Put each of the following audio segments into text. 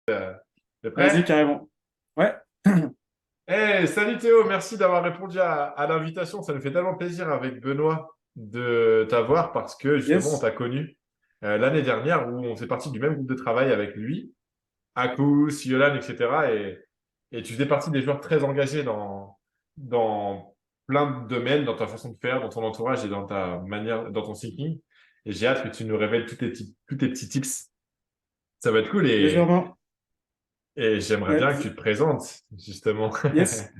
T'es Vas-y, prêt? carrément. Ouais, Hey, salut Théo, merci d'avoir répondu à l'invitation. Ça nous fait tellement plaisir avec Benoît de t'avoir parce que justement, on yes. t'a connu l'année dernière où on faisait partie du même groupe de travail avec lui, Aku, Siolan, etc. Et tu faisais partie des joueurs très engagés dans plein de domaines, dans ta façon de faire, dans ton entourage et dans ta manière, dans ton thinking. Et j'ai hâte que tu nous révèles tous tes petits tips. Ça va être cool Légèrement. et j'aimerais Ouais, bien que tu te présentes, justement. yes,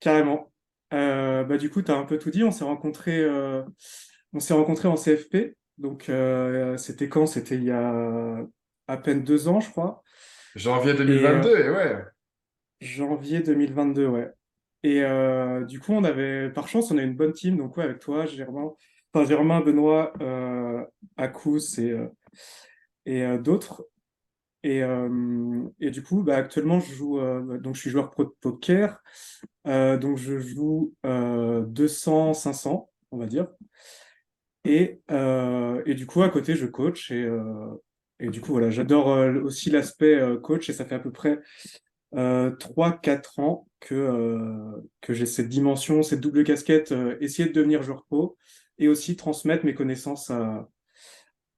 carrément. Du coup, tu as un peu tout dit. On s'est rencontrés en CFP. Donc, c'était quand? C'était il y a à peine 2 ans, je crois. Janvier Et 2022, et ouais. janvier 2022, ouais. Et du coup, par chance, on a une bonne team. Donc, ouais, avec toi, Germain, Benoît, Akous et d'autres. Et du coup, actuellement, donc je suis joueur pro de poker. Donc je joue 200, 500, on va dire. Et du coup, à côté, je coach. Et du coup, voilà, j'adore aussi l'aspect coach. Et ça fait à peu près 3-4 ans que j'ai cette dimension, cette double casquette, essayer de devenir joueur pro et aussi transmettre mes connaissances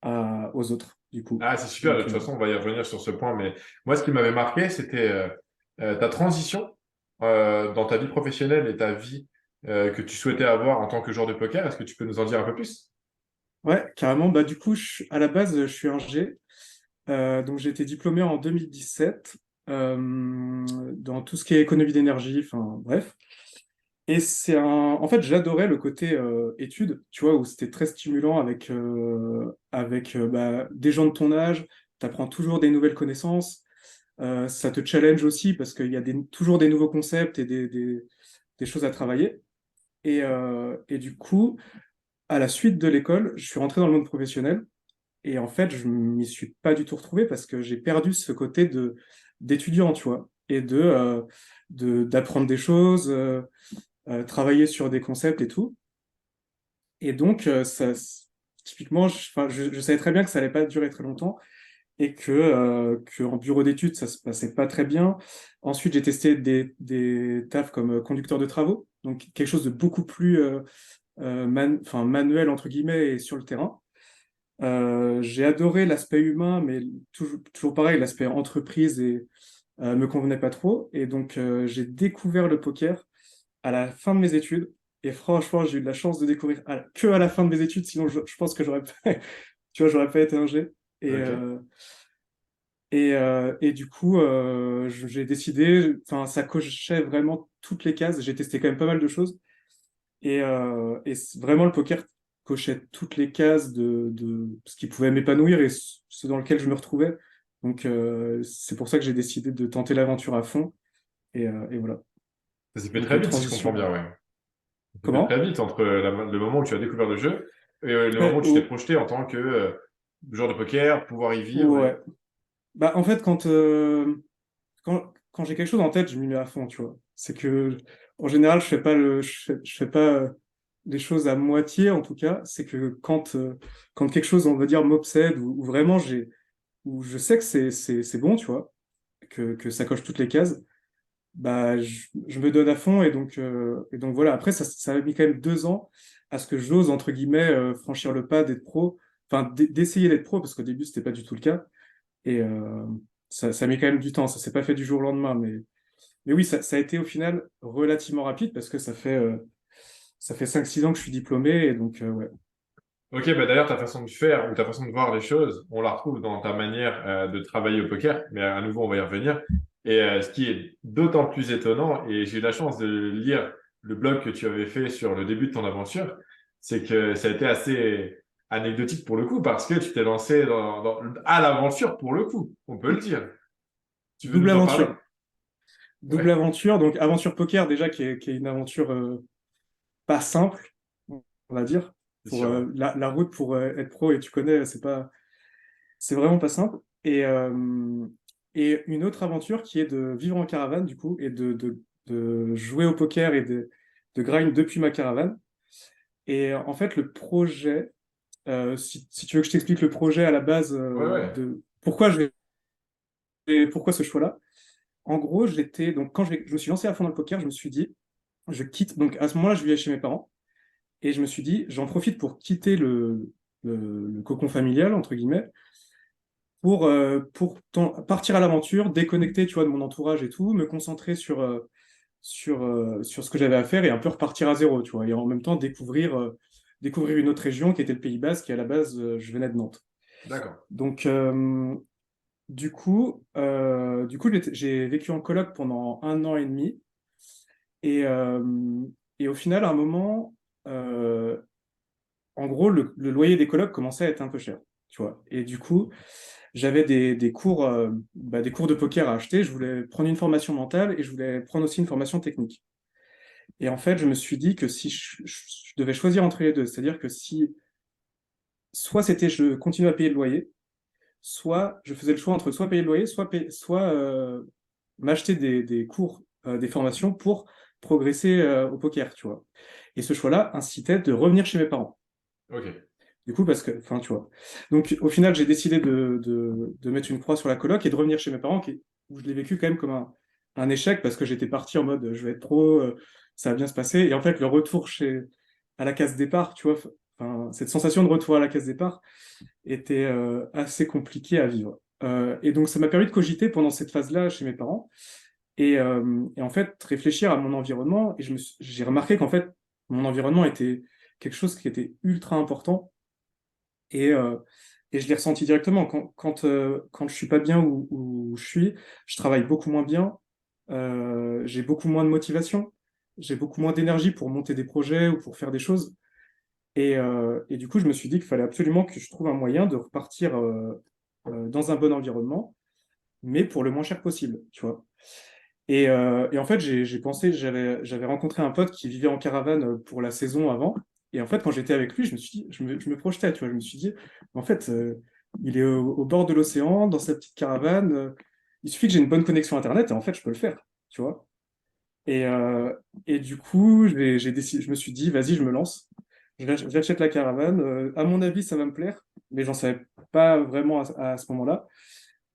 aux autres, du coup. Ah, c'est super. De Donc, toute façon, on va y revenir sur ce point. Mais moi, ce qui m'avait marqué, c'était ta transition dans ta vie professionnelle et ta vie que tu souhaitais avoir en tant que joueur de poker. Est-ce que tu peux nous en dire un peu plus? ouais, carrément. Du coup, à la base, je suis ingé. Donc, j'ai été diplômé en 2017 dans tout ce qui est économie d'énergie, enfin, bref. Et en fait, j'adorais le côté études, tu vois, où c'était très stimulant avec des gens de ton âge. Tu apprends toujours des nouvelles connaissances. Ça te challenge aussi parce qu'il y a toujours des nouveaux concepts et des choses à travailler. Et du coup, à la suite de l'école, je suis rentré dans le monde professionnel. Et en fait, je m'y suis pas du tout retrouvé parce que j'ai perdu ce côté d'étudiant, tu vois, et d'apprendre des choses, travailler sur des concepts et tout. Et donc, typiquement, enfin, je savais très bien que ça allait pas durer très longtemps et que en bureau d'études, ça se passait pas très bien. Ensuite, j'ai testé des tafs comme conducteur de travaux, donc quelque chose de beaucoup plus enfin, manuel, entre guillemets, et sur le terrain. J'ai adoré l'aspect humain, mais toujours pareil, l'aspect entreprise me convenait pas trop. Et donc, j'ai découvert le poker à la fin de mes études. Et franchement, j'ai eu de la chance de découvrir que à la fin de mes études, sinon je pense que j'aurais pas, tu vois, j'aurais pas été ingé. Et, Ok. euh, et du coup, j'ai décidé, enfin, ça cochait vraiment toutes les cases. J'ai testé quand même pas mal de choses. Vraiment, le poker cochait toutes les cases de ce qui pouvait m'épanouir et ce dans lequel je me retrouvais. Donc, c'est pour ça que j'ai décidé de tenter l'aventure à fond. Et voilà. Ça s'est fait Donc, très vite, si je comprends transition. bien, ouais. Ça s'est fait très Comment? vite entre le moment où tu as découvert le jeu et le moment Ouais, où tu t'es projeté en tant que joueur de poker, pouvoir y vivre. ouais. En fait, quand j'ai quelque chose en tête, je m'y mets à fond, tu vois. C'est que, en général, je fais pas les choses à moitié, en tout cas. C'est que quand quelque chose, on va dire, m'obsède ou vraiment où je sais que c'est bon, tu vois, que ça coche toutes les cases, je me donne à fond et donc voilà. Après, ça a mis quand même 2 ans à ce que j'ose, entre guillemets, franchir le pas d'être pro, enfin, d'essayer d'être pro, parce qu'au début, c'était pas du tout le cas. Et ça a mis quand même du temps, ça s'est pas fait du jour au lendemain, mais oui, ça a été au final relativement rapide parce que ça fait 5-6 ans que je suis diplômé, et donc ouais. Ok, bah d'ailleurs, ta façon de faire ou ta façon de voir les choses, on la retrouve dans ta manière de travailler au poker, mais à nouveau, on va y revenir. Et ce qui est d'autant plus étonnant, et j'ai eu la chance de lire le blog que tu avais fait sur le début de ton aventure, c'est que ça a été assez anecdotique pour le coup, parce que tu t'es lancé à l'aventure pour le coup, on peut le dire. Tu veux Double nous en parler? aventure. Double Ouais, aventure, donc aventure poker déjà qui est une aventure pas simple, on va dire. c'est Pour sûr. Ouais. la route pour être pro, et tu connais, c'est vraiment pas simple. Et une autre aventure qui est de vivre en caravane, du coup, et de jouer au poker et de grind depuis ma caravane. Et en fait, le projet, si tu veux que je t'explique le projet à la base Ouais, ouais. de pourquoi je vais pourquoi ce choix-là? En gros, donc quand je me suis lancé à fond dans le poker, je me suis dit, je quitte. Donc à ce moment-là, je vivais chez mes parents et je me suis dit, j'en profite pour quitter le cocon familial entre guillemets pour partir à l'aventure, déconnecter, tu vois, de mon entourage et tout, me concentrer sur ce que j'avais à faire et un peu repartir à zéro, tu vois, et en même temps découvrir une autre région qui était le Pays Basque, et à la base, je venais de Nantes. D'accord. Donc, du coup, j'ai vécu en coloc pendant 1 an et demi, et, euh, et au final, à un moment, euh, en gros, le loyer des colocs commençait à être un peu cher, tu vois, et du coup, j'avais des cours de poker à acheter, je voulais prendre une formation mentale et je voulais prendre aussi une formation technique. Et en fait, je me suis dit que si je devais choisir entre les deux, c'est-à-dire que si soit c'était je continuais à payer le loyer, soit je faisais le choix entre soit payer le loyer, soit m'acheter des cours, des formations pour progresser au poker, tu vois. Et ce choix-là incitait de revenir chez mes parents. Ok. Du coup, parce que, enfin, tu vois. Donc, au final, j'ai décidé de mettre une croix sur la coloc et de revenir chez mes parents, où je l'ai vécu quand même comme un échec, parce que j'étais parti en mode, je vais être pro, ça va bien se passer. Et en fait, le retour à la case départ, tu vois, enfin, cette sensation de retour à la case départ était assez compliquée à vivre. Et donc, ça m'a permis de cogiter pendant cette phase-là chez mes parents et en fait, réfléchir à mon environnement. Et j'ai remarqué qu'en fait, mon environnement était quelque chose qui était ultra important et, euh, et je l'ai ressenti directement. Quand je suis pas bien où je suis, je travaille beaucoup moins bien, j'ai beaucoup moins de motivation, j'ai beaucoup moins d'énergie pour monter des projets ou pour faire des choses. Et du coup, je me suis dit qu'il fallait absolument que je trouve un moyen de repartir dans un bon environnement, mais pour le moins cher possible, tu vois. Et en fait, j'ai pensé, j'avais rencontré un pote qui vivait en caravane pour la saison avant. Et en fait, quand j'étais avec lui, je me suis dit, je me projetais, tu vois, je me suis dit, en fait, il est au bord de l'océan, dans sa petite caravane. Il suffit que j'ai une bonne connexion Internet et en fait, je peux le faire, tu vois. Et, euh, et du coup, j'ai décidé, je me suis dit, vas-y, je me lance. J'achète la caravane. À mon avis, ça va me plaire, mais j'en savais pas vraiment à ce moment-là.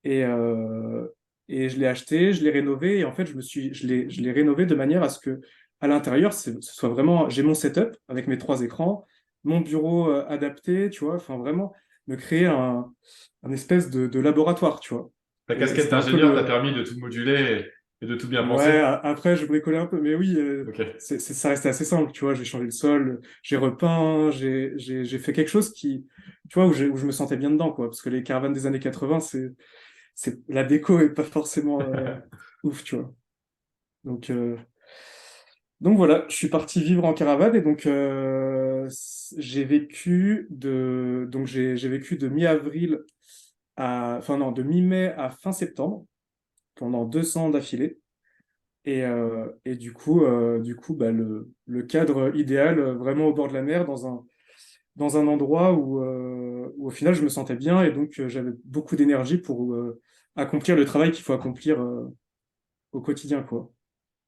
Et, euh, et je l'ai acheté, je l'ai rénové, et en fait, je l'ai rénové de manière à ce que, à l'intérieur, ce soit vraiment, j'ai mon setup avec mes 3 écrans, mon bureau adapté, tu vois, enfin vraiment, me créer un espèce de laboratoire, tu vois. Ta Et casquette c'était un peu d'ingénieur t'a le. permis de tout moduler et de tout bien Ouais, penser. après, je bricolais un peu, mais oui, Ok. ça restait assez simple, tu vois, j'ai changé le sol, j'ai repeint, j'ai fait quelque chose tu vois, où je me sentais bien dedans, quoi, parce que les caravanes des années 80, la déco est pas forcément ouf, tu vois. Donc, euh, donc voilà, je suis parti vivre en caravane et donc j'ai vécu de mi-avril enfin non, de mi-mai à fin septembre pendant 200 d'affilée. Et du coup, bah, le cadre idéal, vraiment au bord de la mer, dans un endroit où au final je me sentais bien et donc j'avais beaucoup d'énergie pour accomplir le travail qu'il faut accomplir au quotidien, quoi.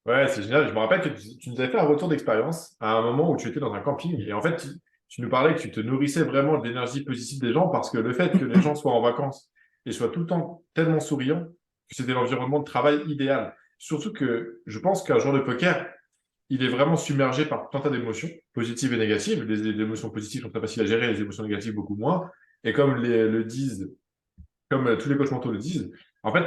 Ouais, c'est génial. Je me rappelle que tu nous avais fait un retour d'expérience à un moment où tu étais dans un camping. Et en fait, tu nous parlais que tu te nourrissais vraiment de l'énergie positive des gens parce que le fait que les gens soient en vacances et soient tout le temps tellement souriants, que c'était l'environnement de travail idéal. Surtout que je pense qu'un joueur de poker, il est vraiment submergé par tout un tas d'émotions, positives et négatives. Les émotions positives sont très faciles à gérer, les émotions négatives beaucoup moins. Et comme le disent, comme tous les coachs mentaux le disent, en fait,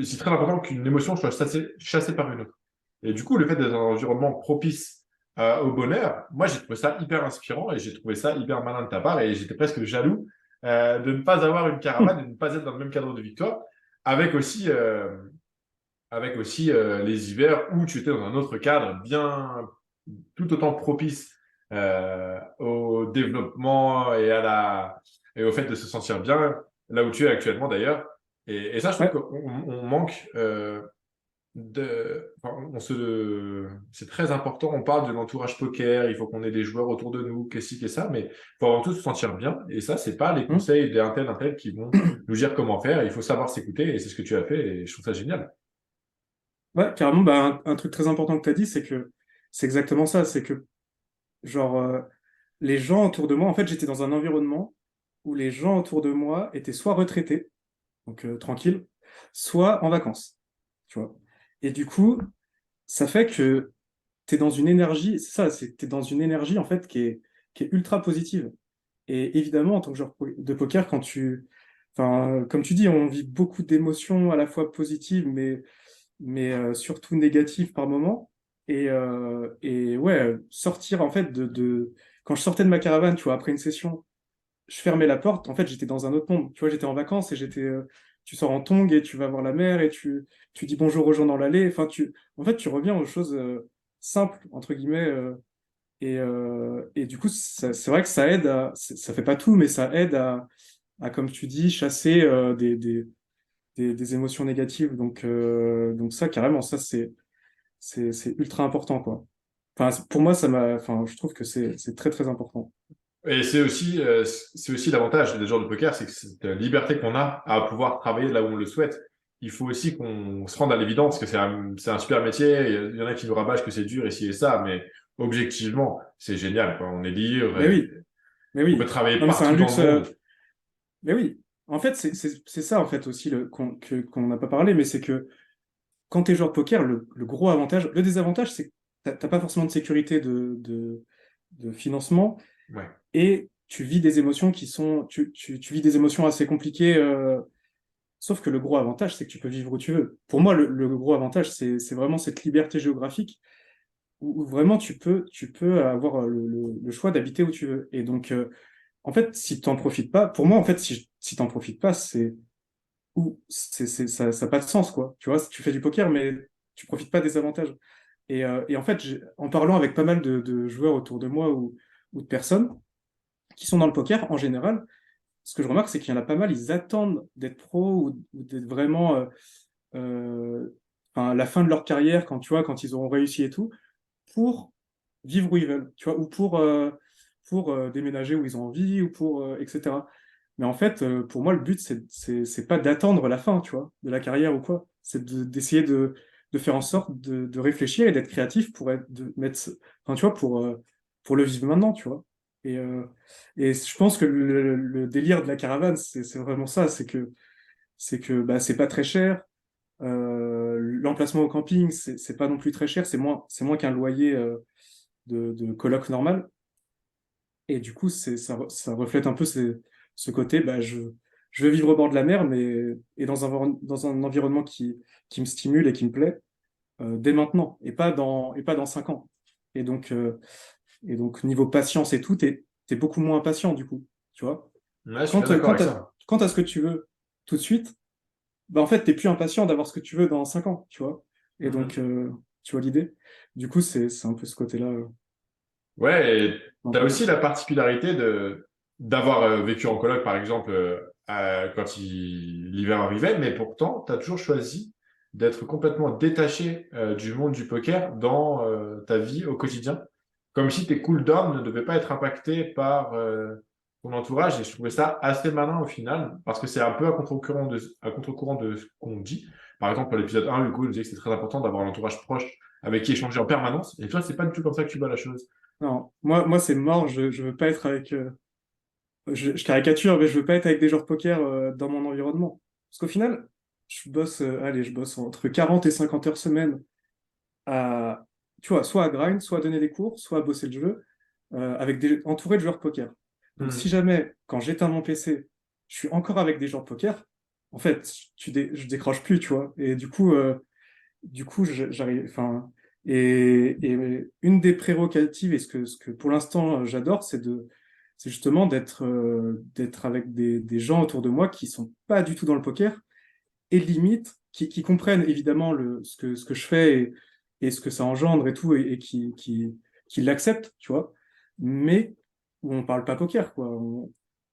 c'est très important qu'une émotion soit chassée par une autre. Et du coup, le fait d'être dans un environnement propice au bonheur, moi, j'ai trouvé ça hyper inspirant et j'ai trouvé ça hyper malin de ta part et j'étais presque jaloux de ne pas avoir une caravane et de ne pas être dans le même cadre de vie que toi, avec aussi, euh, avec aussi les hivers où tu étais dans un autre cadre bien tout autant propice au développement et au fait de se sentir bien là où tu es actuellement d'ailleurs. Et ça, je trouve Ouais, qu'on manque enfin, c'est très important. On parle de l'entourage poker, il faut qu'on ait des joueurs autour de nous, qu'est-ce ci, qu'est-ce ça, mais il faut avant tout se sentir bien. Et ça, c'est pas les hum. conseils d'un tel qui vont nous dire comment faire. Il faut savoir s'écouter et c'est ce que tu as fait et je trouve ça génial. Ouais, carrément, bah, un truc très important que tu as dit, c'est que c'est exactement ça, c'est que, genre, les gens autour de moi, en fait, j'étais dans un environnement où les gens autour de moi étaient soit retraités, donc tranquilles, soit en vacances, tu vois. Et du coup, ça fait que tu es dans une énergie, c'est ça, tu es dans une énergie en fait qui est ultra positive. Et évidemment, en tant que joueur de poker, enfin, comme tu dis, on vit beaucoup d'émotions à la fois positives, mais surtout négatives par moment. Et ouais, sortir en fait quand je sortais de ma caravane, tu vois, après une session, je fermais la porte. En fait, j'étais dans un autre monde. Tu vois, j'étais en vacances et tu sors en tongs et tu vas voir la mer et tu dis bonjour aux gens dans l'allée. Enfin, en fait, tu reviens aux choses simples entre guillemets. Et du coup, c'est vrai que ça aide ça fait pas tout, mais ça aide comme tu dis, chasser des émotions négatives. Donc ça, carrément, ça, c'est ultra important, quoi. Enfin, pour moi, enfin, je trouve que c'est très, très important. Et c'est aussi l'avantage des joueurs de poker, c'est que cette liberté qu'on a à pouvoir travailler là où on le souhaite. Il faut aussi qu'on se rende à l'évidence que c'est un super métier. Il y en a qui nous rabâchent que c'est dur ici et ça, mais objectivement, c'est génial, quoi. On est libre Mais et oui, mais on peut oui. travailler Non, mais c'est un partout dans luxe. le monde. Mais oui. En fait, c'est ça, en fait, aussi, qu'on n'a pas parlé, mais c'est que quand tu es joueur de poker, le gros avantage, le désavantage, c'est que t'as pas forcément de sécurité de financement Ouais. et tu vis des émotions tu vis des émotions assez compliquées. Sauf que le gros avantage, c'est que tu peux vivre où tu veux. Pour moi, le gros avantage, c'est vraiment cette liberté géographique où vraiment tu peux avoir le choix d'habiter où tu veux. Et donc, en fait, si tu n'en profites pas, pour moi, en fait, si tu n'en profites pas, ça n'a pas de sens, quoi. Tu vois, si tu fais du poker, mais tu profites pas des avantages. Et en fait, en parlant avec pas mal de joueurs autour de moi ou de personnes qui sont dans le poker, en général, ce que je remarque, c'est qu'il y en a pas mal, ils attendent d'être pro ou d'être vraiment enfin, la fin de leur carrière, quand tu vois, quand ils auront réussi et tout, pour vivre où ils veulent, tu vois, ou pour déménager où ils ont envie, ou etc. Mais en fait, pour moi, le but, c'est pas d'attendre la fin, tu vois, de la carrière ou quoi. C'est d'essayer de faire en sorte de réfléchir et d'être créatif enfin, tu vois, pour le vivre maintenant, tu vois. Et je pense que le délire de la caravane, c'est vraiment ça, c'est que bah, c'est pas très cher. L'emplacement au camping, c'est pas non plus très cher, c'est moins qu'un loyer de coloc normal. Et du coup, ça reflète un peu ce côté, bah, je veux vivre au bord de la mer, et dans un environnement qui me stimule et qui me plaît dès maintenant, et pas dans 5 ans. Et donc, euh, et donc niveau patience et tout, t'es beaucoup moins impatient du coup, tu vois. Ouais, je suis bien Quand, d'accord quand avec t'as, ça. quand t'as ce que tu veux tout de suite, bah en fait, t'es plus impatient d'avoir ce que tu veux dans 5 ans, tu vois. Et donc, Mhm. tu vois l'idée. Du coup, c'est un peu ce côté-là. Ouais, et Un tu as peu. aussi la particularité d'avoir vécu en coloc, par exemple, quand l'hiver arrivait, mais pourtant, tu as toujours choisi d'être complètement détaché du monde du poker dans ta vie au quotidien, comme si tes cooldowns ne devaient pas être impactés par ton entourage. Et je trouvais ça assez malin au final, parce que c'est un peu à contre-courant de ce qu'on dit. Par exemple, pour l'épisode 1, Hugo nous disait que c'est très important d'avoir un entourage proche avec qui échanger en permanence. Et toi, c'est pas du tout comme ça que tu vois la chose. Non, moi c'est mort, je veux pas être avec. Je caricature, mais je veux pas être avec des joueurs de poker dans mon environnement. Parce qu'au final, je bosse entre 40 et 50 heures semaine à, tu vois, soit à grind, soit à donner des cours, soit à bosser le jeu, entouré de joueurs de poker. Donc si Hmm. jamais, quand j'éteins mon PC, je suis encore avec des joueurs de poker, en fait, je décroche plus, tu vois. Et du coup, j'arrive, enfin, et une des prérogatives, et ce que pour l'instant j'adore, c'est justement d'être avec des gens autour de moi qui sont pas du tout dans le poker, et limite, qui comprennent évidemment ce que je fais et ce que ça engendre et tout, et qui l'acceptent, tu vois, mais où on parle pas poker, quoi.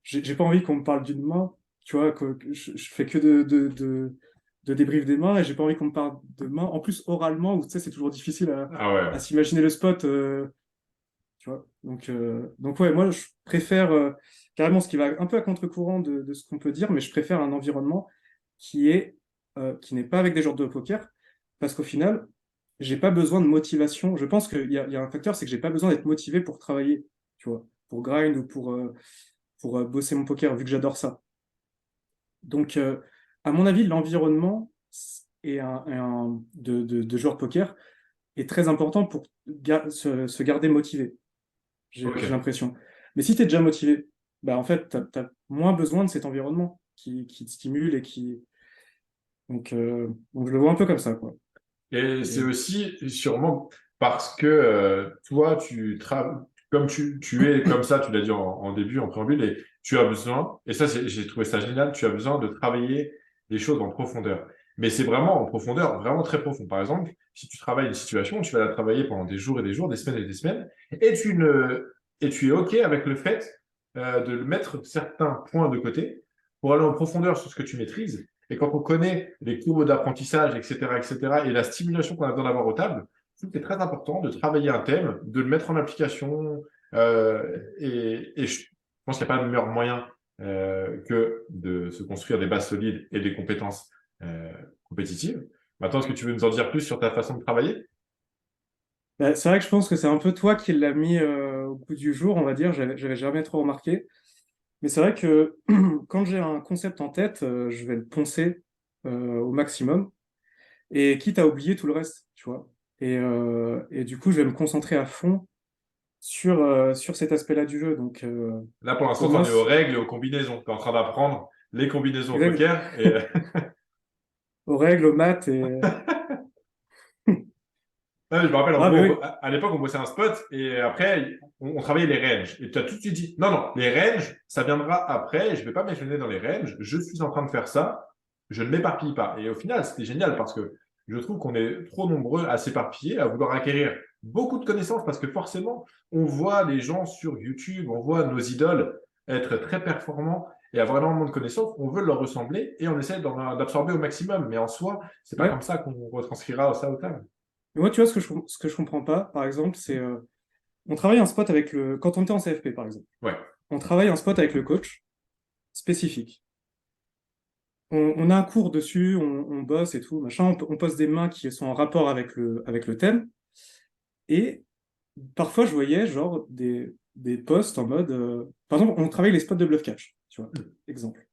J'ai pas envie qu'on me parle d'une main, tu vois, que je fais que de débrief des mains, et j'ai pas envie qu'on me parle de main, en plus oralement, où tu sais, c'est toujours difficile à, Ah ouais. à s'imaginer le spot, tu vois. Donc ouais, moi, je préfère carrément ce qui va un peu à contre-courant de ce qu'on peut dire, mais je préfère un environnement qui n'est pas avec des joueurs de poker, parce qu'au final, j'ai pas besoin de motivation. Je pense qu'il y a un facteur, c'est que j'ai pas besoin d'être motivé pour travailler, tu vois, pour grind ou pour bosser mon poker, vu que j'adore ça. Donc, à mon avis, l'environnement de joueur de poker est très important pour se garder motivé, j'ai Ok. l'impression. Mais si tu es déjà motivé, bah en fait, tu as moins besoin de cet environnement qui te stimule et qui. Donc je le vois un peu comme ça, quoi. Et c'est Et- aussi sûrement parce que toi, comme tu es comme ça, tu l'as dit en début, en préambule, et tu as besoin, et ça, j'ai trouvé ça génial, tu as besoin de travailler les choses en profondeur. Mais c'est vraiment en profondeur, vraiment très profond. Par exemple, si tu travailles une situation, tu vas la travailler pendant des jours et des jours, des semaines et des semaines, et tu es OK avec le fait de mettre certains points de côté pour aller en profondeur sur ce que tu maîtrises. Et quand on connaît les courbes d'apprentissage, etc., et la stimulation qu'on a besoin d'avoir au table, je trouve que c'est très important de travailler un thème, de le mettre en application. Et je pense qu'il n'y a pas de meilleur moyen que de se construire des bases solides et des compétences compétitives. Maintenant, est-ce que tu veux nous en dire plus sur ta façon de travailler? Bah, c'est vrai que je pense que c'est un peu toi qui l'as mis au goût du jour, on va dire. J'avais jamais trop remarqué. Mais c'est vrai que quand j'ai un concept en tête, je vais le poncer au maximum. Et quitte à oublier tout le reste, tu vois. Et du coup, je vais me concentrer à fond sur cet aspect-là du jeu. Là, pour l'instant, Pour tu en moi, es aux règles et aux combinaisons. Tu es en train d'apprendre les combinaisons au exact, poker. Et aux règles, aux maths et. Ouais, je me rappelle, en Ah, mais gros, oui, à l'époque, on bossait un spot et après, on travaillait les ranges. Et tu as tout de suite dit, non, non, les ranges, ça viendra après. Je ne vais pas m'échelonner dans les ranges. Je suis en train de faire ça. Je ne m'éparpille pas. Et au final, c'était génial parce que je trouve qu'on est trop nombreux à s'éparpiller, à vouloir acquérir beaucoup de connaissances parce que forcément, on voit les gens sur YouTube, on voit nos idoles être très performants et avoir énormément de connaissances. On veut leur ressembler et on essaie d'absorber au maximum. Mais en soi, c'est pas comme ouais. ça qu'on retranscrira ça au table. Mais moi, tu vois, ce que je comprends pas, par exemple, c'est on travaille un spot avec le. Quand on était en CFP, par exemple, Ouais. on travaille un spot avec le coach spécifique. On a un cours dessus, on bosse et tout, machin, on pose des mains qui sont en rapport avec le thème. Et parfois, je voyais genre des posts en mode. Par exemple, on travaille les spots de bluff catch, tu vois, exemple.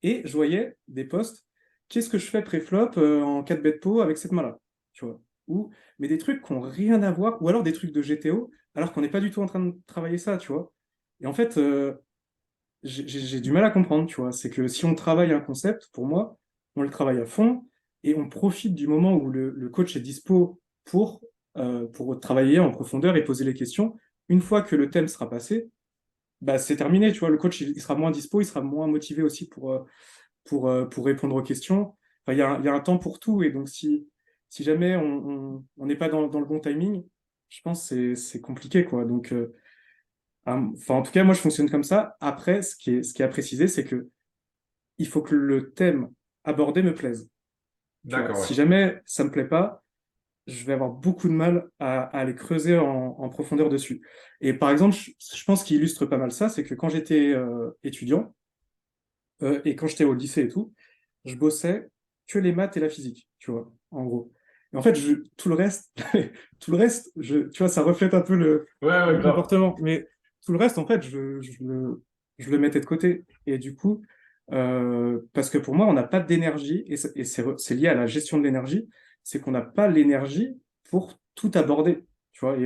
Et je voyais des posts, qu'est-ce que je fais pré-flop en 4 bet pot avec cette main-là, tu vois. Mais des trucs qui n'ont rien à voir, ou alors des trucs de GTO, alors qu'on n'est pas du tout en train de travailler ça, tu vois. Et en fait, j'ai du mal à comprendre, tu vois. C'est que si on travaille un concept, pour moi, on le travaille à fond et on profite du moment où le coach est dispo pour travailler en profondeur et poser les questions. Une fois que le thème sera passé, bah, c'est terminé, tu vois. Le coach, il sera moins dispo, il sera moins motivé aussi pour répondre aux questions. Enfin, il y a un temps pour tout. Et donc, si jamais on n'est pas dans le bon timing, je pense que c'est compliqué, quoi. Enfin, en tout cas, moi, je fonctionne comme ça. Après, ce qui est à préciser, c'est que il faut que le thème abordé me plaise. Tu vois, D'accord, ouais. si jamais ça me plaît pas, je vais avoir beaucoup de mal à aller creuser en profondeur dessus. Et par exemple, je pense qu'il illustre pas mal ça, c'est que quand j'étais étudiant et quand j'étais au lycée et tout, je bossais que les maths et la physique, tu vois, en gros. Et en fait, tout le reste, tout le reste, tu vois, ça reflète un peu le, Ouais, ouais, mon grave. comportement. Mais tout le reste, en fait, je le mettais de côté. Et du coup, parce que pour moi, on n'a pas d'énergie, et c'est lié à la gestion de l'énergie, c'est qu'on n'a pas l'énergie pour tout aborder, tu vois.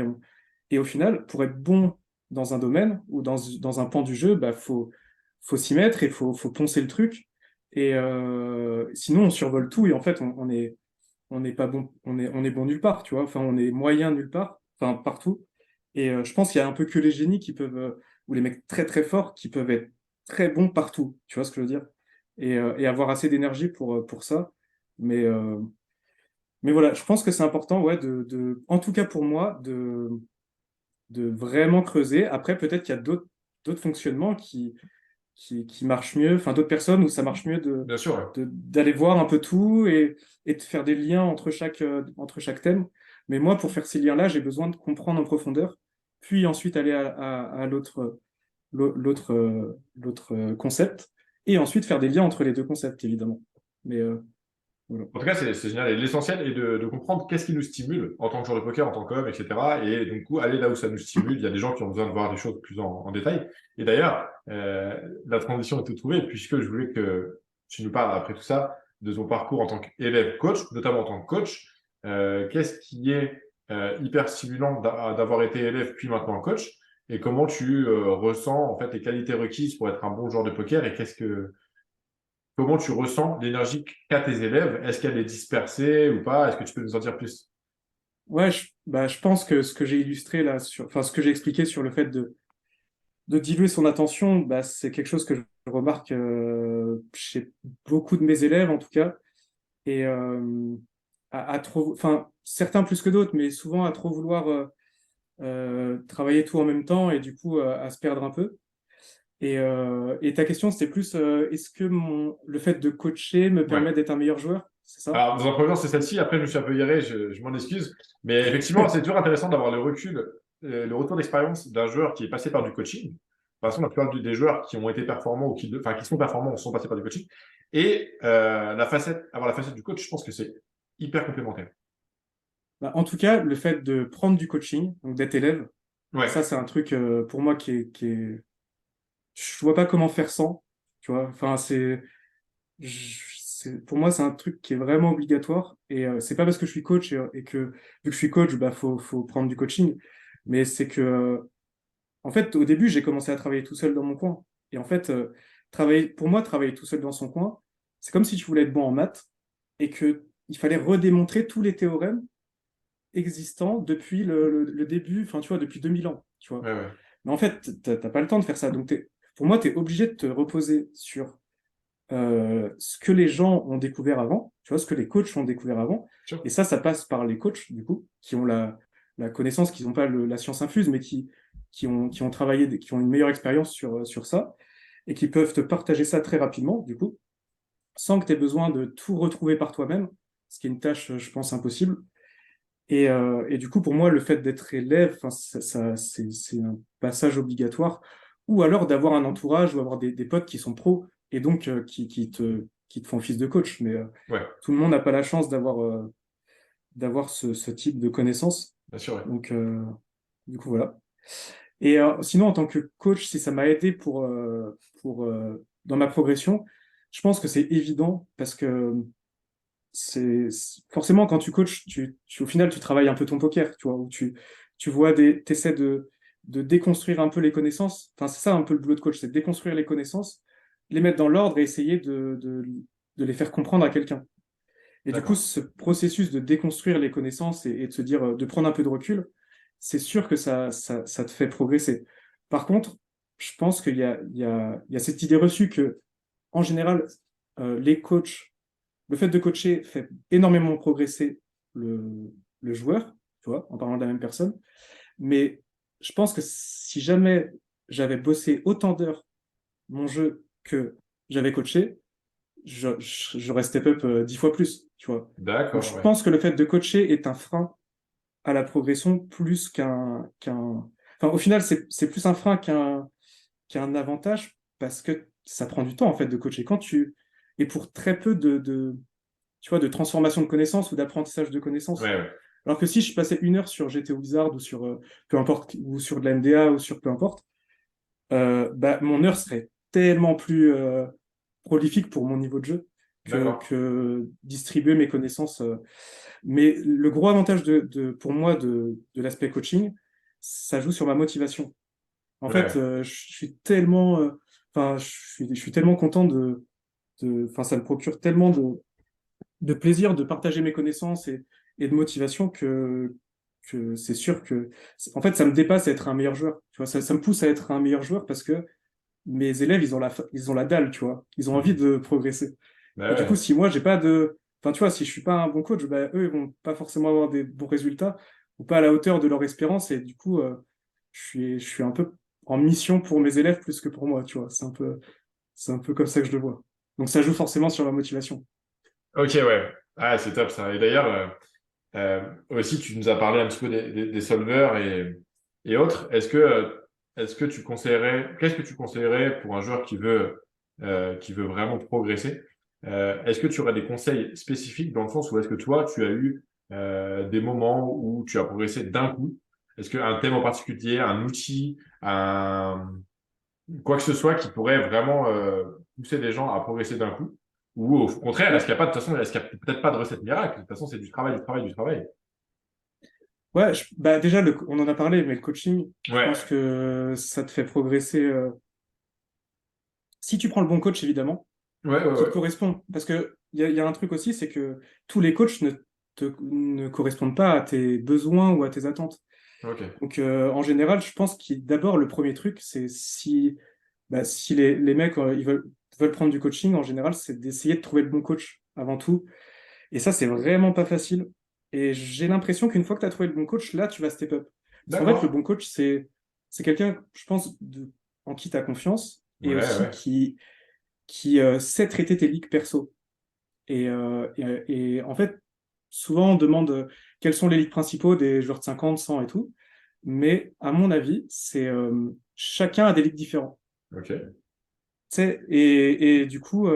Et au final, pour être bon dans un domaine ou dans un pan du jeu, bah, faut s'y mettre et faut poncer le truc. Et sinon, on survole tout et en fait, on n'est pas bon, on est bon nulle part, tu vois. Enfin, on est moyen nulle part, enfin partout. Et je pense qu'il y a un peu que les génies qui peuvent, ou les mecs très très forts qui peuvent être très bons partout, tu vois ce que je veux dire? Et avoir assez d'énergie pour ça. Mais, euh, mais voilà, je pense que c'est important, ouais, en tout cas pour moi, de vraiment creuser. Après, peut-être qu'il y a d'autres fonctionnements qui marchent mieux, enfin d'autres personnes où ça marche mieux Bien sûr, ouais. d'aller voir un peu tout et de faire des liens entre chaque thème. Mais moi, pour faire ces liens-là, j'ai besoin de comprendre en profondeur, puis ensuite aller à l'autre concept, et ensuite faire des liens entre les deux concepts, évidemment. Mais voilà. En tout cas, c'est génial. Et l'essentiel est de comprendre qu'est-ce qui nous stimule en tant que joueur de poker, en tant qu'homme, etc. Et donc, du coup, aller là où ça nous stimule. Il y a des gens qui ont besoin de voir des choses plus en détail. Et d'ailleurs, la transition est toute trouvée puisque je voulais que tu nous parles après tout ça de ton parcours en tant qu'élève coach, notamment en tant que coach. Qu'est-ce qui est hyper stimulant d'avoir été élève puis maintenant coach et comment tu ressens en fait les qualités requises pour être un bon joueur de poker et comment tu ressens l'énergie qu'a tes élèves? Est-ce qu'elle est dispersée ou pas? Est-ce que tu peux nous en dire plus? Ouais, je pense que ce que j'ai illustré là, enfin, ce que j'ai expliqué sur le fait de diluer son attention, bah, c'est quelque chose que je remarque chez beaucoup de mes élèves, en tout cas. Et à trop, enfin, certains plus que d'autres, mais souvent à trop vouloir travailler tout en même temps et du coup à se perdre un peu. Et ta question, c'était plus est-ce que le fait de coacher me Ouais. permet d'être un meilleur joueur? C'est ça? Alors, dans un premier temps, c'est celle-ci. Après, je me suis un peu irré, je m'en excuse. Mais effectivement, c'est toujours intéressant d'avoir le recul, le retour d'expérience d'un joueur qui est passé par du coaching. De toute façon, la plupart des joueurs qui ont été performants ou enfin, qui sont performants sont passés par du coaching. Et avoir la facette du coach, je pense que c'est hyper complémentaire. Bah, en tout cas, le fait de prendre du coaching, donc d'être élève, Ouais, ça, c'est un truc pour moi je vois pas comment faire sans, tu vois. Enfin, pour moi, c'est un truc qui est vraiment obligatoire. Et c'est pas parce que je suis coach et que, vu que je suis coach, bah, faut prendre du coaching. Mais c'est que, en fait, au début, j'ai commencé à travailler tout seul dans mon coin. Et en fait, pour moi, travailler tout seul dans son coin, c'est comme si tu voulais être bon en maths et que il fallait redémontrer tous les théorèmes existants depuis le début, enfin, tu vois, depuis 2000 ans, tu vois. ouais, ouais. Mais en fait, t'as pas le temps de faire ça. Donc, pour moi, tu es obligé de te reposer sur ce que les gens ont découvert avant, tu vois, ce que les coachs ont découvert avant. Sure. Et ça passe par les coachs, du coup, qui ont la connaissance, qui n'ont pas la science infuse, mais qui ont travaillé, qui ont une meilleure expérience sur ça, et qui peuvent te partager ça très rapidement, du coup, sans que tu aies besoin de tout retrouver par toi-même, ce qui est une tâche, je pense, impossible. Et du coup, pour moi, le fait d'être élève, enfin, c'est un passage obligatoire, ou alors d'avoir un entourage ou avoir des potes qui sont pros et donc qui te font fils de coach. Mais Ouais, tout le monde n'a pas la chance d'avoir ce type de connaissances. bien sûr, ouais. Donc, du coup, voilà. Et sinon, en tant que coach, si ça m'a aidé dans ma progression, je pense que c'est évident parce que forcément quand tu coaches, au final tu travailles un peu ton poker, tu vois, où tu vois t'essaies de déconstruire un peu les connaissances. Enfin, c'est ça un peu le boulot de coach, c'est de déconstruire les connaissances, les mettre dans l'ordre et essayer de les faire comprendre à quelqu'un. Et du coup, D'accord. ce processus de déconstruire les connaissances et de se dire, de prendre un peu de recul, c'est sûr que ça te fait progresser. Par contre, je pense qu'il y a cette idée reçue que, en général, les coachs le fait de coacher fait énormément progresser le joueur, tu vois, en parlant de la même personne. Mais je pense que si jamais j'avais bossé autant d'heures mon jeu que j'avais coaché, j'aurais step up 10 fois plus, tu vois. Donc D'accord, je ouais. pense que le fait de coacher est un frein à la progression plus Enfin, au final, c'est plus un frein qu'un avantage parce que ça prend du temps, en fait, de coacher. Et pour très peu tu vois, de transformation de connaissances ou d'apprentissage de Ouais, connaissances. ouais. Alors que si je passais 1 heure sur GT Wizard ou sur peu importe, ou sur de la MDA ou sur peu importe, bah, mon heure serait tellement plus prolifique pour mon niveau de jeu D'accord. que distribuer mes connaissances. Mais le gros avantage pour moi de l'aspect coaching, ça joue sur ma motivation. En Ouais, fait, ouais. je suis tellement, enfin, je suis tellement content enfin, ça me procure tellement de plaisir de partager mes connaissances et de motivation que c'est sûr que, en fait, ça me dépasse à être un meilleur joueur. Tu vois, ça me pousse à être un meilleur joueur parce que mes élèves, ils ont la dalle, tu vois. Ils ont envie Mhm. de progresser. Bah Et du coup, ouais. si moi, j'ai pas de, enfin, tu vois, si je suis pas un bon coach, bah, eux, ils vont pas forcément avoir des bons résultats ou pas à la hauteur de leur espérance. Et du coup, je suis un peu en mission pour mes élèves plus que pour moi, tu vois. C'est un peu comme ça que je le vois. Donc, ça joue forcément sur la motivation. Ok, ouais. Ah, c'est top ça. Et d'ailleurs, aussi, tu nous as parlé un petit peu des solvers et autres. Est-ce que tu conseillerais, qu'est-ce que tu conseillerais pour un joueur qui veut vraiment progresser? Est-ce que tu aurais des conseils spécifiques dans le sens où est-ce que toi, tu as eu des moments où tu as progressé d'un coup? Est-ce qu'un thème en particulier, un outil, quoi que ce soit qui pourrait vraiment pousser les gens à progresser d'un coup? Ou au contraire, est-ce Ouais, qu'il n'y a pas de toute façon, est-ce qu'il n'y a peut-être pas de recette miracle? De toute façon, c'est du travail, du travail, du travail. ouais, bah déjà, on en a parlé, mais le coaching, je Ouais, pense que ça te fait progresser. Si tu prends le bon coach, évidemment, ouais, ouais, qui te ouais. correspond. Parce que il y a un truc aussi, c'est que tous les coachs ne correspondent pas à tes besoins ou à tes attentes. Ok. Donc, en général, je pense que d'abord, le premier truc, c'est si les mecs ils veulent prendre du coaching, en général, c'est d'essayer de trouver le bon coach avant tout. Et ça, c'est vraiment pas facile. Et j'ai l'impression qu'une fois que tu as trouvé le bon coach, là, tu vas step up. Parce qu'en fait, le D'accord. bon coach, c'est quelqu'un, je pense, en qui tu as confiance Ouais, et aussi ouais. qui sait traiter tes leaks perso. Et en fait, souvent, on demande quels sont les leaks principaux des joueurs de 50, 100 et tout. Mais à mon avis, chacun a des leaks différents. Ok. Tu sais, et du coup,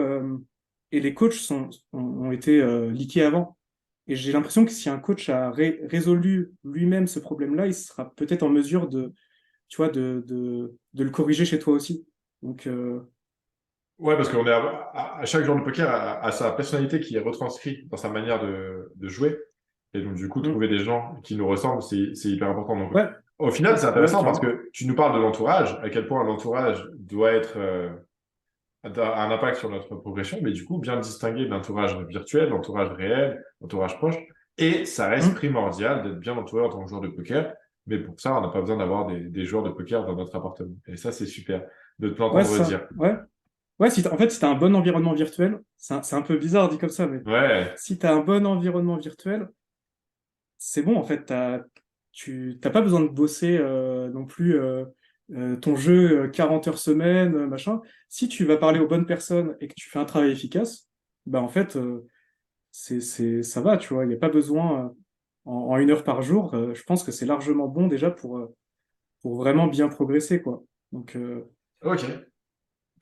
et les coachs ont été leakés avant. Et j'ai l'impression que si un coach a résolu lui-même ce problème-là, il sera peut-être en mesure tu vois, de le corriger chez toi aussi. Donc, Ouais, parce qu'on est à chaque joueur de poker a sa personnalité qui est retranscrite dans sa manière de jouer. Et donc, du coup, hmm. trouver des gens qui nous ressemblent, c'est hyper important. Donc, Ouais, au final, c'est ouais, intéressant parce carrément. que tu nous parles de l'entourage, à quel point l'entourage doit être, a un impact sur notre progression, mais du coup, bien distinguer l'entourage virtuel, l'entourage réel, l'entourage proche. Et ça reste Hmm. primordial d'être bien entouré en tant que joueur de poker. Mais pour ça, on n'a pas besoin d'avoir des joueurs de poker dans notre appartement. Et ça, c'est super de te Ouais, l'entendre ça. dire. Ouais. Ouais, en fait, si tu as un bon environnement virtuel, c'est un peu bizarre dit comme ça, mais Ouais, si tu as un bon environnement virtuel, c'est bon, en fait, tu t'as pas besoin de bosser non plus ton jeu 40 heures semaine, machin. Si tu vas parler aux bonnes personnes et que tu fais un travail efficace, bah en fait, ça va, tu vois. Il n'y a pas besoin en 1 heure par jour. Je pense que c'est largement bon déjà pour vraiment bien progresser, quoi. Donc, ok.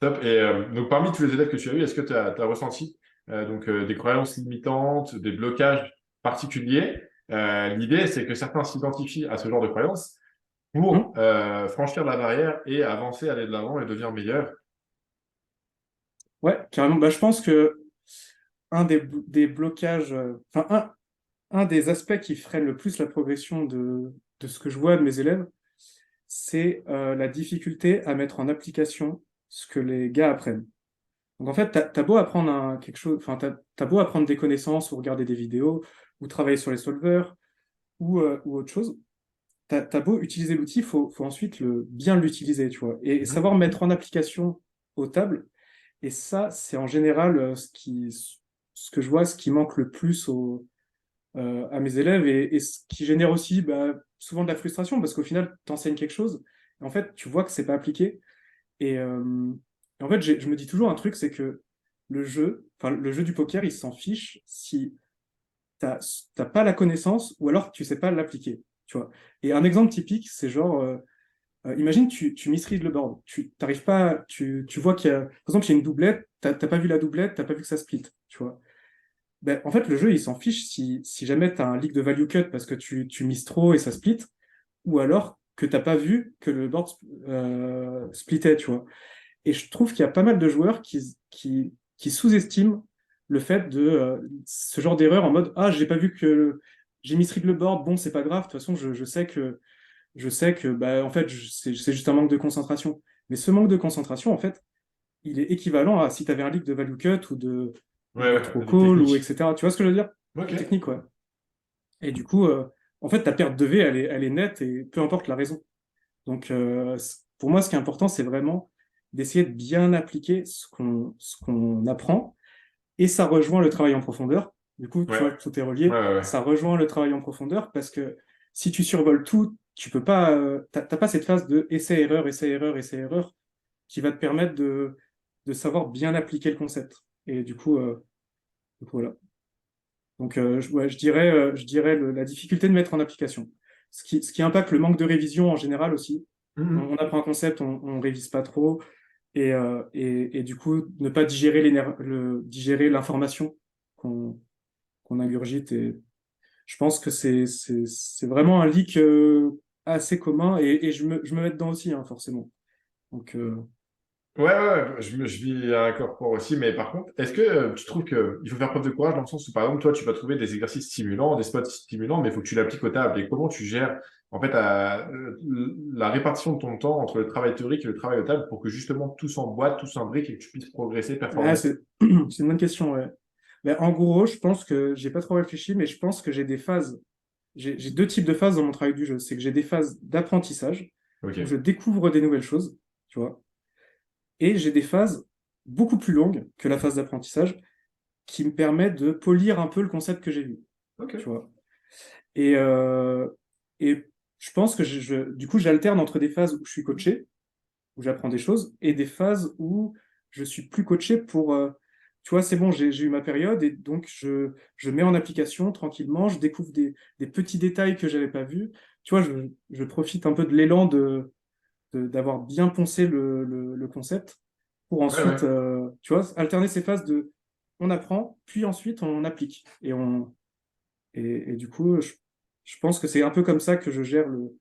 Top. Et donc, parmi tous les élèves que tu as eus, est-ce que tu as ressenti des croyances limitantes, des blocages particuliers? L'idée, c'est que certains s'identifient à ce genre de croyances pour hmm, franchir la barrière et avancer, aller de l'avant et devenir meilleur. ouais, carrément. Bah, je pense que un des blocages, enfin, un des aspects qui freine le plus la progression de ce que je vois de mes élèves, c'est la difficulté à mettre en application ce que les gars apprennent. Donc en fait, t'as beau apprendre quelque chose, enfin, t'as beau apprendre des connaissances ou regarder des vidéos ou travailler sur les solvers ou autre chose, t'as beau utiliser l'outil, faut ensuite bien l'utiliser, tu vois, et Mhm. savoir mettre en application aux tables. Et ça, c'est en général ce que je vois, ce qui manque le plus à mes élèves et ce qui génère aussi bah, souvent de la frustration parce qu'au final, tu enseignes quelque chose et en fait, tu vois que c'est pas appliqué. Et, euh, et en fait, je me dis toujours un truc, c'est que le jeu du poker, il s'en fiche si t'as t'as pas la connaissance ou alors tu sais pas l'appliquer. Tu vois. Et un exemple typique, c'est genre, imagine, tu misreads le board. Tu t'arrives pas, tu vois qu'il y a, par exemple, il y a une doublette, t'as pas vu la doublette, t'as pas vu que ça split. Tu vois. Ben, en fait, le jeu, il s'en fiche si jamais tu as un leak de value cut parce que tu mises trop et ça split, ou alors que t'as pas vu que le board splittait, tu vois. Et je trouve qu'il y a pas mal de joueurs qui sous-estiment le fait de ce genre d'erreur en mode ah, j'ai pas vu que j'ai misread le board, bon, c'est pas grave, de toute façon, je sais que bah, en fait, c'est juste un manque de concentration. Mais ce manque de concentration, en fait, il est équivalent à si tu avais un leak de value cut ou Ouais, de ouais, trop des call, ou techniques. etc. Tu vois ce que je veux dire? Ok. Une technique, ouais. Et du coup, en fait, ta perte de V, elle est nette et peu importe la raison. Donc, pour moi, ce qui est important, c'est vraiment d'essayer de bien appliquer ce qu'on apprend. Et ça rejoint le travail en profondeur. Du coup, tu Ouais, vois, tout est ouais, relié. ouais, ouais. Ça rejoint le travail en profondeur parce que si tu survoles tout, tu peux pas, t'as pas cette phase de essai-erreur, essai-erreur, essai-erreur qui va te permettre de savoir bien appliquer le concept. Et du coup, voilà. Donc, ouais, je dirais la difficulté de mettre en application. Ce qui impacte le manque de révision en général aussi. On Mhm. apprend un concept, on révise pas trop, et du coup, ne pas digérer l'information qu'on ingurgite. Et je pense que c'est vraiment un leak assez commun, et je me mets dedans aussi, hein, forcément. Donc, Je vis un corps aussi, mais par contre, est-ce que tu trouves qu'il faut faire preuve de courage dans le sens où, par exemple, toi, tu vas trouver des exercices stimulants, des spots stimulants, mais il faut que tu l'appliques au table. Et comment tu gères, en fait, la répartition de ton temps entre le travail théorique et le travail au table pour que justement tout s'emboîte, tout s'imbrique et que tu puisses progresser, Ah, performer? c'est une bonne question, ouais. Ben, en gros, je pense que j'ai pas trop réfléchi, mais je pense que j'ai des phases. J'ai deux types de phases dans mon travail du jeu. C'est que j'ai des phases d'apprentissage où je Ok. découvre des nouvelles choses, tu vois, et j'ai des phases beaucoup plus longues que la phase d'apprentissage qui me permettent de polir un peu le concept que j'ai vu, tu Ok. vois. Et, euh, et je pense que du coup, j'alterne entre des phases où je suis coaché, où j'apprends des choses, et des phases où je suis plus coaché pour, tu vois, c'est bon, j'ai eu ma période, et donc je mets en application tranquillement, je découvre des petits détails que j'avais pas vus. Tu vois, je profite un peu de l'élan d'avoir bien poncé le concept pour Ouais, ouais. ensuite, tu vois, alterner ces phases de on apprend, puis ensuite on applique. Et du coup, je pense que c'est un peu comme ça que je gère le,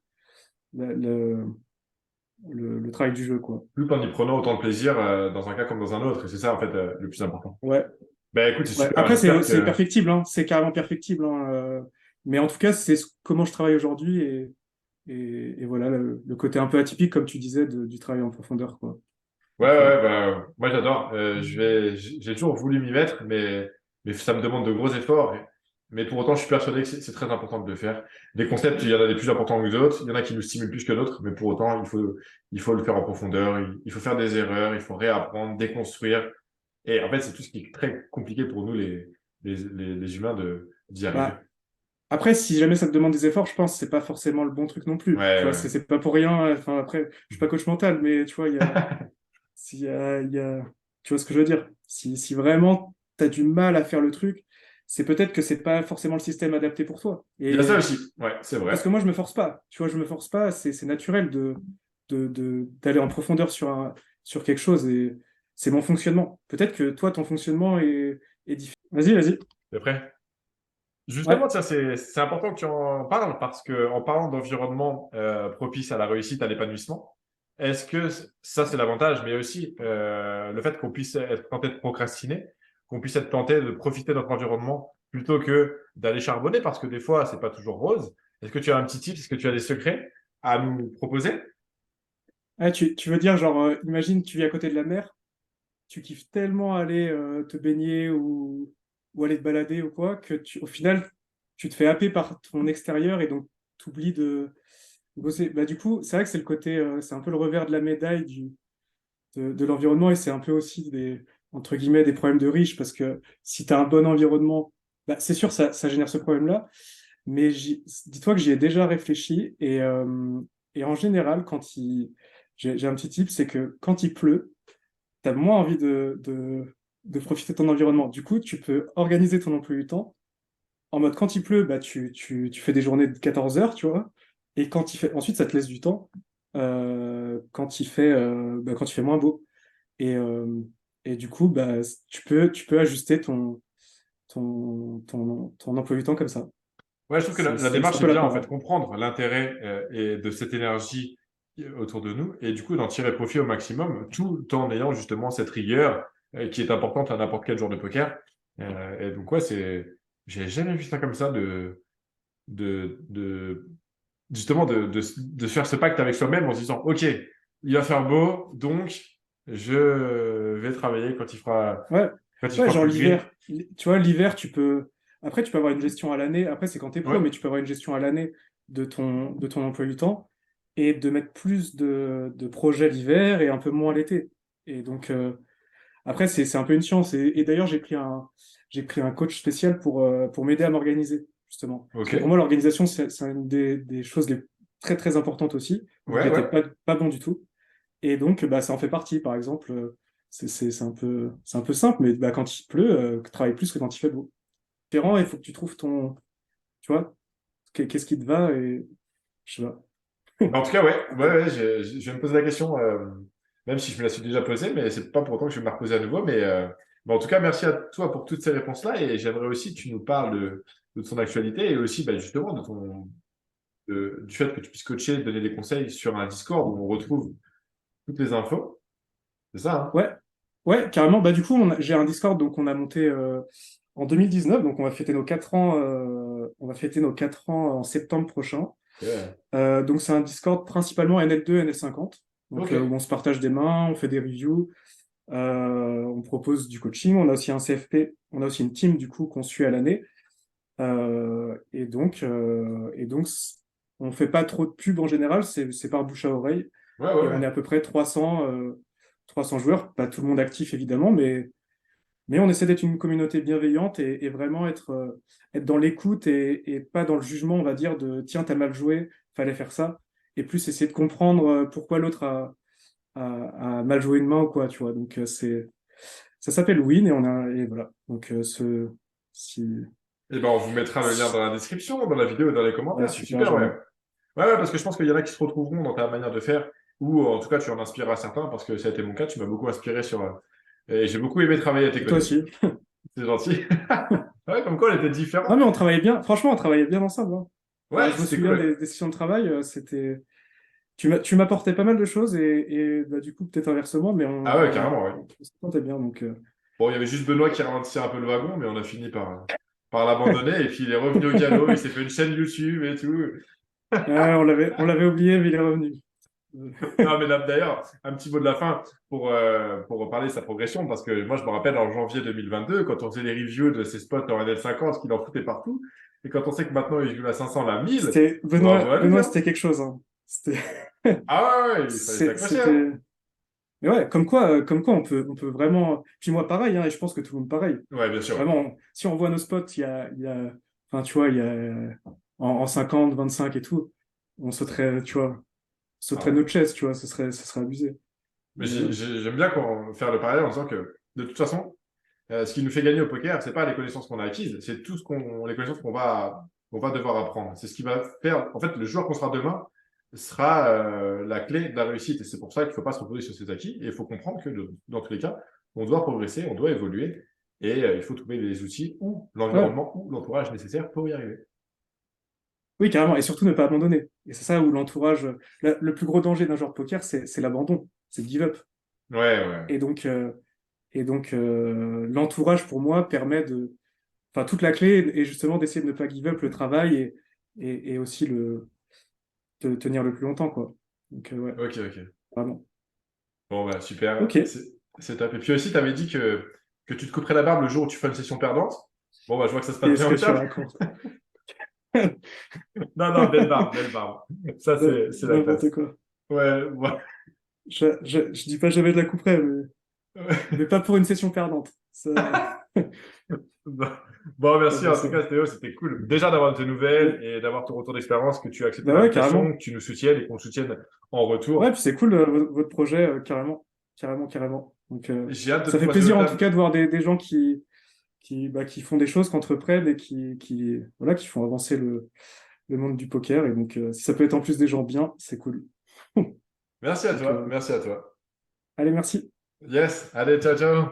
le, le travail du jeu, quoi. Tout en y prenant autant de plaisir dans un cas comme dans un autre. Et c'est ça, en fait, le plus important. Ouais. Ben écoute, c'est Ouais. super. Après, J'espère c'est que. perfectible, hein. C'est carrément perfectible, hein. Mais en tout cas, c'est comment je travaille aujourd'hui et voilà le côté un peu atypique, comme tu disais, du travail en profondeur, quoi. Ouais, Donc, ouais, bah, moi j'adore. J'ai toujours voulu m'y mettre, mais ça me demande de gros efforts. Mais pour autant, je suis persuadé que c'est très important de le faire. Les concepts, il y en a des plus importants que d'autres. Il y en a qui nous stimulent plus que d'autres, mais pour autant, il faut le faire en profondeur. Il faut faire des erreurs, il faut réapprendre, déconstruire. Et en fait, c'est tout ce qui est très compliqué pour nous, les humains, d'y arriver. bah, après, si jamais ça te demande des efforts, je pense que c'est pas forcément le bon truc non Ouais, plus. Tu vois, ouais. c'est pas pour rien. Enfin, après, je suis pas coach mental, mais tu vois, il y a, tu vois ce que je veux dire? Si vraiment tu as du mal à faire le truc, c'est peut-être que c'est pas forcément le système adapté pour toi. Il y a ça Et aussi. Ouais, c'est parce que vrai. moi, je me force pas. Tu vois, je me force pas. C'est naturel d'aller en profondeur sur quelque chose et c'est mon fonctionnement. Peut-être que toi, ton fonctionnement est différent. Vas-y, vas-y. C'est vrai. Ouais. Justement, ça, c'est important que tu en parles parce que en parlant d'environnement propice à la réussite, à l'épanouissement, est-ce que ça, c'est l'avantage, mais aussi le fait qu'on puisse être tenté de procrastiner, qu'on puisse être tenté de profiter de notre environnement plutôt que d'aller charbonner parce que des fois, c'est pas toujours rose. Est-ce que tu as un petit tip, est-ce que tu as des secrets à nous proposer? Ah, tu veux dire, genre, imagine, tu vis à côté de la mer, tu kiffes tellement aller te baigner ou aller te balader ou quoi, que au final, tu te fais happer par ton extérieur et donc tu oublies de bosser. Bah, du coup, c'est vrai que c'est le côté, c'est un peu le revers de la médaille de l'environnement et c'est un peu aussi entre guillemets, des problèmes de riches parce que si tu as un bon environnement, bah, c'est sûr, ça génère ce problème-là, mais dis-toi que j'y ai déjà réfléchi et en général, j'ai un petit tip, c'est que quand il pleut, tu as moins envie de profiter de ton environnement. Du coup, tu peux organiser ton emploi du temps en mode quand il pleut, bah, tu fais des journées de 14 heures, tu vois, et quand il fait, ensuite, ça te laisse du temps quand il fait moins beau. Et, euh, et du coup, bah, tu peux ajuster ton emploi du temps comme ça. Ouais, je trouve que la C'est un démarche est peu la bien, en fait, parade. comprendre l'intérêt et de cette énergie autour de nous et du coup d'en tirer profit au maximum, tout en ayant justement cette rigueur qui est importante à n'importe quel jour de poker. Et donc, ouais, j'ai jamais vu ça comme ça de justement de faire ce pacte avec soi-même en se disant, OK, il va faire beau, donc je vais travailler Ouais, quand il ouais, fera genre plus gris. l'hiver. Tu vois, l'hiver, après, tu peux avoir une gestion à l'année. Après, c'est quand t'es pro, Ouais, mais tu peux avoir une gestion à l'année de ton emploi du temps et de mettre plus de projets l'hiver et un peu moins l'été. Et donc, après, c'est un peu une science. Et d'ailleurs, j'ai pris un coach spécial pour m'aider à m'organiser, justement. Parce que pour OK. moi, l'organisation, c'est une des choses très, très importantes aussi, où Ouais, j'étais ouais. pas bon du tout. Et donc, bah, ça en fait partie. Par exemple, c'est un peu simple, mais bah, quand il pleut, travaille plus que quand il fait beau. Différent, il faut que tu trouves tu vois, qu'est-ce qui te va et je sais pas. En tout cas, ouais, je vais me poser la question, même si je me la suis déjà posée, mais c'est pas pour autant que je vais me la reposer à nouveau. Mais en tout cas, merci à toi pour toutes ces réponses-là. Et j'aimerais aussi que tu nous parles de ton actualité et aussi bah, justement du fait que tu puisses coacher, donner des conseils sur un Discord où on retrouve toutes les infos. C'est ça, hein? Ouais, ouais, carrément. Bah, du coup, j'ai un Discord donc on a monté en 2019, donc on va fêter nos 4 ans, on va fêter nos 4 ans en septembre prochain. Ok. Donc c'est un Discord principalement NL2, NL50, donc Ok. où on se partage des mains, on fait des reviews, on propose du coaching, on a aussi un CFP, on a aussi une team du coup qu'on suit à l'année. On fait pas trop de pub en général, c'est par bouche à oreille. Ouais, Et on est ouais. à peu près 300 joueurs, pas tout le monde actif évidemment, mais on essaie d'être une communauté bienveillante et vraiment être dans l'écoute et pas dans le jugement, on va dire, de tiens, t'as mal joué, fallait faire ça. Et plus essayer de comprendre pourquoi l'autre a mal joué une main ou quoi, tu vois. Donc ça s'appelle Win et voilà. Donc si, Et ben, on vous mettra le lien dans la description, dans la vidéo et dans les ouais, commentaires. C'est super, super, ouais. Jean. Ouais, ouais, parce que je pense qu'il y en a qui se retrouveront dans ta manière de faire, ou en tout cas, tu en inspireras certains, parce que ça a été mon cas. Tu m'as beaucoup inspiré sur. Et j'ai beaucoup aimé travailler à tes Et toi côtés. aussi. C'est gentil. Ouais, comme quoi, on était différents. Non, mais on travaillait bien, franchement, on travaillait bien ensemble, hein. Enfin, Ouais, je me c'était souviens cool. des sessions de travail, c'était. Tu m'apportais pas mal de choses et bah, du coup, peut-être inversement, mais Ah ouais, carrément, ouais. on se sentait bien. Donc, Bon, il y avait juste Benoît qui ralentissait un peu le wagon, mais on a fini par l'abandonner. Et puis, il est revenu au galop, il s'est fait une chaîne YouTube et tout. ouais, on l'avait oublié, mais il est revenu. Non, mais là, d'ailleurs, un petit mot de la fin pour reparler de sa progression, parce que moi, je me rappelle en janvier 2022, quand on faisait les reviews de ses spots en NL50, qu'il en foutait partout, et quand on sait que maintenant, il joue à 500, la 1000, C'était bravo à lui, Benoît, hein. c'était quelque chose, hein. C'était, Ah ouais, ouais, il fallait s'accrocher, hein. c'était. Mais ouais, comme quoi on peut vraiment. Puis moi, pareil, hein, et je pense que tout le monde pareil. Ouais, bien sûr. Vraiment, si on voit nos spots, enfin, tu vois, il y a en 50, 25 et tout, on sauterait, tu vois, Ah sauterait ouais. notre chaise, tu vois, ce serait abusé. Mais Mais, j'aime bien faire le parallèle en disant que, de toute façon, ce qui nous fait gagner au poker, c'est pas les connaissances qu'on a acquises, c'est tout les connaissances qu'on va devoir apprendre. C'est ce qui va faire, en fait, le joueur qu'on sera demain sera la clé de la réussite. Et c'est pour ça qu'il ne faut pas se reposer sur ses acquis. Et il faut comprendre que dans tous les cas, on doit progresser, on doit évoluer. Et il faut trouver les outils ou ouais, l'environnement ou l'entourage nécessaire pour y arriver. oui, carrément. Et surtout ne pas abandonner. Et c'est ça où l'entourage, le plus gros danger d'un joueur de poker, c'est l'abandon, c'est le give up. Ouais, ouais. Et donc, l'entourage, pour moi, permet de. Enfin, toute la clé est justement d'essayer de ne pas give up le travail et aussi de tenir le plus longtemps, quoi. Donc, ouais, Ok, ok. vraiment. Bon, bah, super. Ok. C'est top. Et puis aussi, tu avais dit que tu te couperais la barbe le jour où tu ferais une session perdante. Bon, bah, je vois que ça se passe Qu'est-ce bien que au tu taf. racontes? Non, non, belle barbe, belle barbe. Ça, c'est la N'importe classe. quoi. Ouais, ouais. Je dis pas jamais de la couperai, mais pas pour une session perdante. Ça, Bon, pas merci pour en tout ça. cas, Théo, c'était cool. Déjà d'avoir de tes nouvelles Mais, et d'avoir ton retour d'expérience, que tu as accepté bah ouais, l'invitation, carrément. que tu nous soutiennes et qu'on te soutienne en Ouais, retour. puis c'est cool, votre projet, carrément. Carrément, carrément. Donc, J'ai hâte de te ça fait croiser au plaisir, en tout table. cas, de voir des gens qui font des choses, qui entreprennent et voilà, qui font avancer le monde du poker. Et donc, si ça peut être en plus des gens bien, c'est cool. Merci à Donc, toi, merci à toi. allez, merci. Yes, allez, ciao, ciao.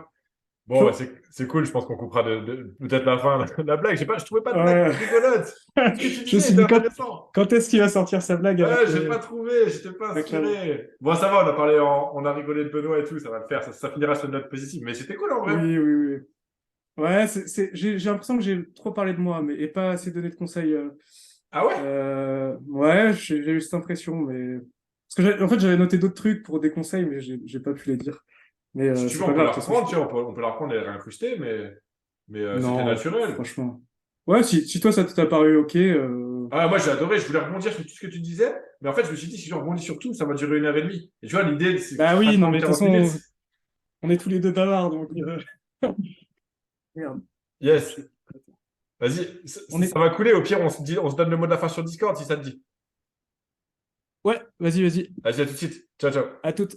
Bon, bah, Ciao. c'est cool, je pense qu'on coupera peut-être la fin, la blague. Je trouvais pas de blague Ouais. rigolote. Tout ce que tu Je me disais suis était dit, intéressant. quand est-ce qu'il va sortir sa blague Ouais, j'ai pas trouvé, j'étais pas avec la... inspiré. Bon, ça va, on a rigolé de Benoît et tout, ça va le faire, ça finira sur une note positive. Mais c'était cool en vrai. Oui, oui, oui. Ouais, j'ai l'impression que j'ai trop parlé de moi, mais et pas assez donné de conseils. Ah ouais? Ouais, j'ai eu cette impression, mais parce que en fait j'avais noté d'autres trucs pour des conseils, mais j'ai pas pu les dire. Mais Si tu veux, c'est on pas peut grave, la de toute façon. reprendre, tu vois, on peut la reprendre et réincruster, mais c'était Non, naturel. franchement. Ouais, si toi ça t'a paru ok. Ah, moi j'ai adoré, je voulais rebondir sur tout ce que tu disais, mais en fait je me suis dit, si je rebondis sur tout, ça va durer 1 heure et demie. Et tu vois, l'idée, c'est que Bah tu fasses oui, pas non en mais de toute 40 minutes. façon on est tous les deux bavards, donc merde. Yes, vas-y, On ça est. va couler. Au pire, on se donne le mot de la fin sur Discord si ça te dit. Ouais, vas-y, vas-y. Vas-y, à tout de suite. Ciao, ciao. À toute.